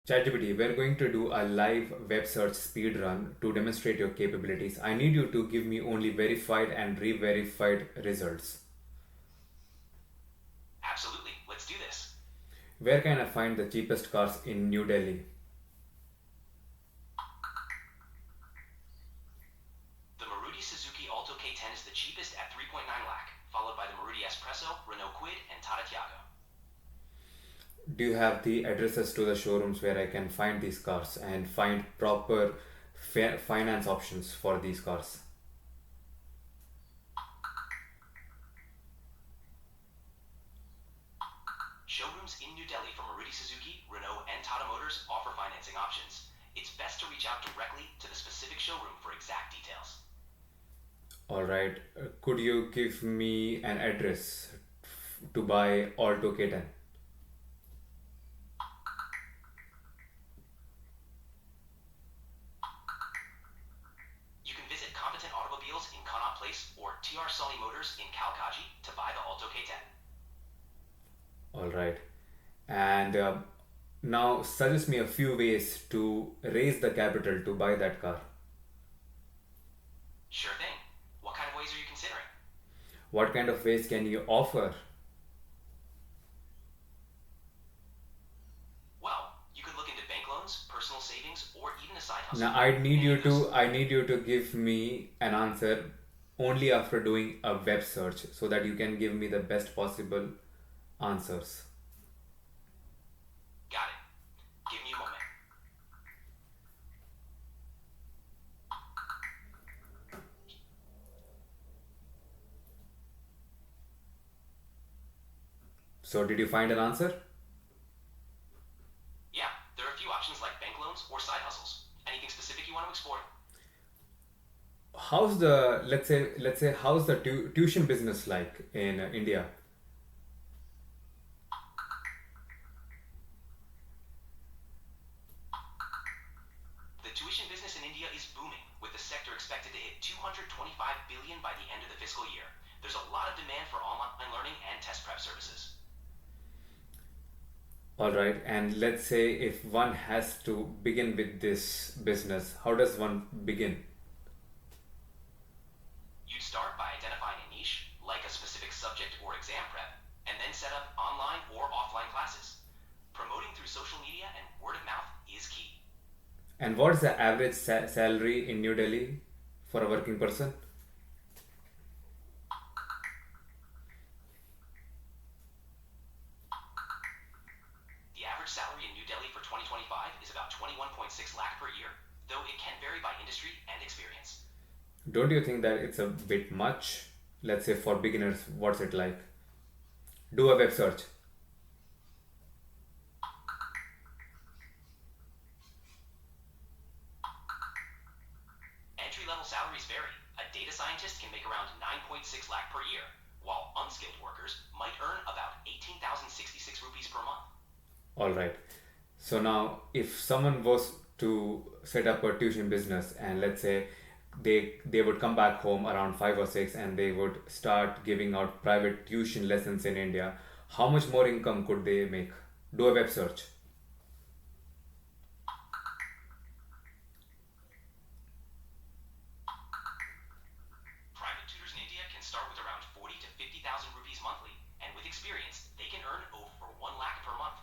ChatGPT, we're going to do a live web search speed run to demonstrate your capabilities. I need you to give me only verified and re-verified results. Absolutely. Let's do this. Where can I find the cheapest cars in New Delhi? The Maruti Suzuki Alto K10 is the cheapest at 3.9 lakh, followed by the Maruti Espresso, Renault Kwid, and Tata Tiago. Do you have the addresses to the showrooms where I can find these cars and find proper finance options for these cars? Showrooms in New Delhi for Maruti Suzuki, Renault, and Tata Motors offer financing options. It's best to reach out directly to the specific showroom for exact details. Alright, could you give me an address to buy Alto K10? You can visit Competent Automobiles in Connaught Place or TR Sony Motors in Kalkaji to buy the Alto K10. Alright, and now suggest me a few ways to raise the capital to buy that car. Sure thing. What kind of ways are you considering? What kind of ways can you offer? Well, you could look into bank loans, personal savings, or even a side hustle. Now I need you to give me an answer only after doing a web search so that you can give me the best possible answers. Got it. Give me a moment. So did you find an answer? Yeah, there are a few options like bank loans or side hustles. Anything specific you want to explore? How's the let's say how's the tuition business like in India? The tuition business in India is booming, with the sector expected to hit 225 billion by the end of the fiscal year. There's a lot of demand for online learning and test prep services. All right, and let's say if one has to begin with this business, how does one begin? You'd start by identifying a niche, like a specific subject or exam prep, and then set up online or offline classes. Promoting through social media and word of mouth is key. And what's the average salary in New Delhi for a working person? The average salary in New Delhi for 2025 is about 21.6 lakh per year, though it can vary by industry and experience. Don't you think that it's a bit much? Let's say for beginners, what's it like? Do a web search. Entry-level salaries vary. A data scientist can make around 9.6 lakh per year, while unskilled workers might earn about 18,066 rupees per month. All right. So now, if someone was to set up a tuition business, and let's say they would come back home around 5 or 6, and they would start giving out private tuition lessons in India, how much more income could they make? Do a web search. Private tutors in India can start with around 40 to 50,000 rupees monthly, and with experience, they can earn over 1 lakh per month.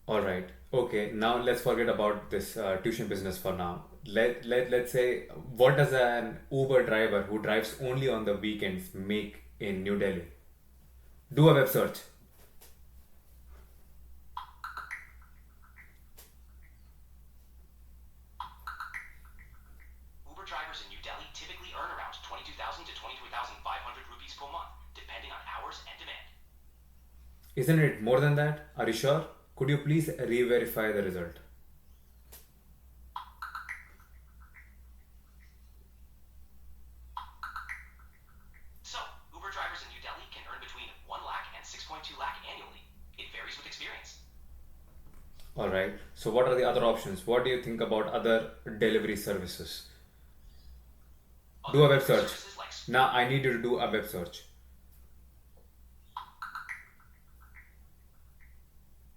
All right. Okay. Now let's forget about this tuition business for now. Let's say, what does an Uber driver who drives only on the weekends make in New Delhi? Do a web search. Uber drivers in New Delhi typically earn around 22,000 to 23,500 rupees per month, depending on hours and demand. Isn't it more than that? Are you sure? Could you please re-verify the result? So, Uber drivers in New Delhi can earn between 1 lakh and 6.2 lakh annually. It varies with experience. All right. So what are the other options? What do you think about other delivery services? Other Do a web delivery search. services like Now I need you to do a web search.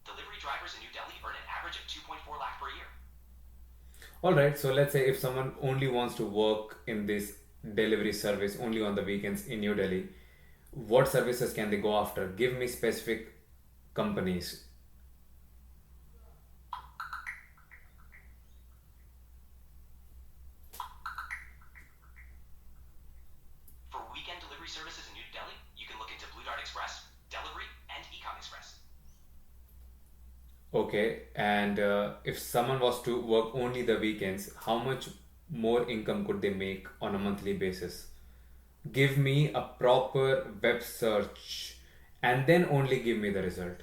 delivery drivers in New Delhi All right, so let's say if someone only wants to work in this delivery service only on the weekends in New Delhi, what services can they go after? Give me specific companies. For weekend delivery services in New Delhi, you can look into Blue Dart Express, Delivery, and Ecom Express. Okay, and if someone was to work only the weekends, how much more income could they make on a monthly basis? Give me a proper web search and then only give me the result.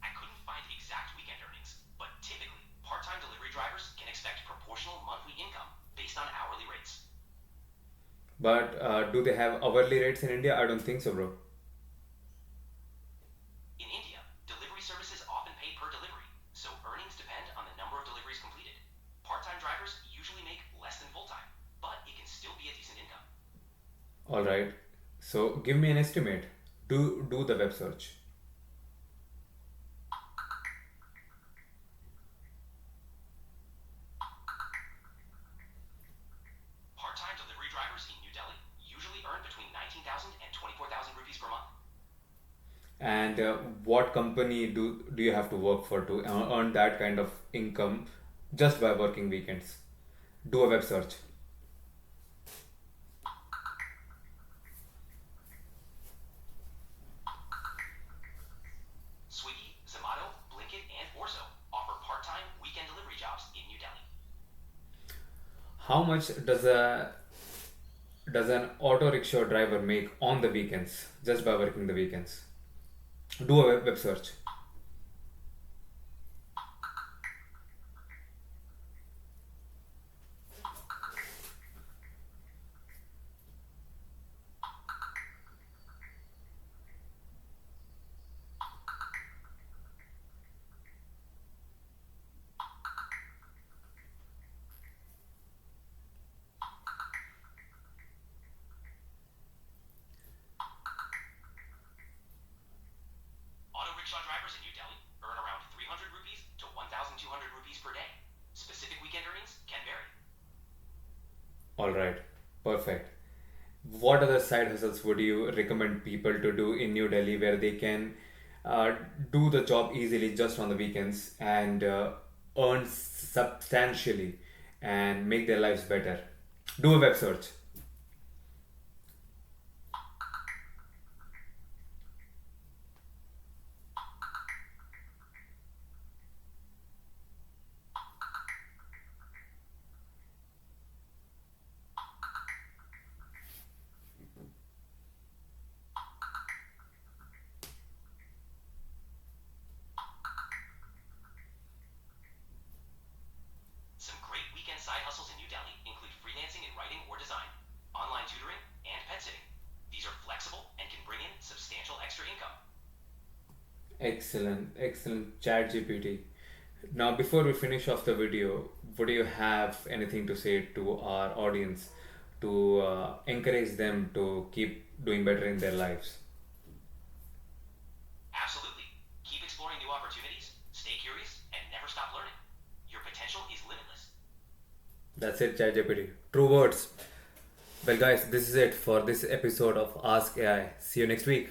I couldn't find exact weekend earnings, but typically, part-time delivery drivers can expect proportional monthly income based on hourly rates. But do they have hourly rates in India? I don't think so, bro. In India, delivery services often pay per delivery, so earnings depend on the number of deliveries completed. Part-time drivers usually make less than full-time, but it can still be a decent income. All right. So give me an estimate. Do the web search. Part-time delivery drivers in New Delhi usually earn between 19,000 and 24,000 rupees per month. And what company do you have to work for to earn that kind of income just by working weekends? Do a web search. Swiggy, Zomato, Blinkit, and Orzo offer part-time weekend delivery jobs in New Delhi. How much does an auto rickshaw driver make on the weekends just by working the weekends? Do a web search. Auto rickshaw drivers in New Delhi earn around 300 rupees to 1,200 rupees per day. Specific weekend earnings can vary. All right, perfect. What other side hustles would you recommend people to do in New Delhi where they can uh, do the job easily just on the weekends and earn substantially and make their lives better? Do a web search. Some great weekend side hustles in New Delhi include freelancing in writing or design, online tutoring, and pet sitting. These are flexible and can bring in substantial extra income. Excellent, excellent. ChatGPT. Now, before we finish off the video, would you have anything to say to our audience to encourage them to keep doing better in their lives? Absolutely. Keep exploring new opportunities, stay curious, and never stop learning. Your potential is limitless. That's it, ChatGPT. True words. Well, guys, this is it for this episode of Ask AI. See you next week.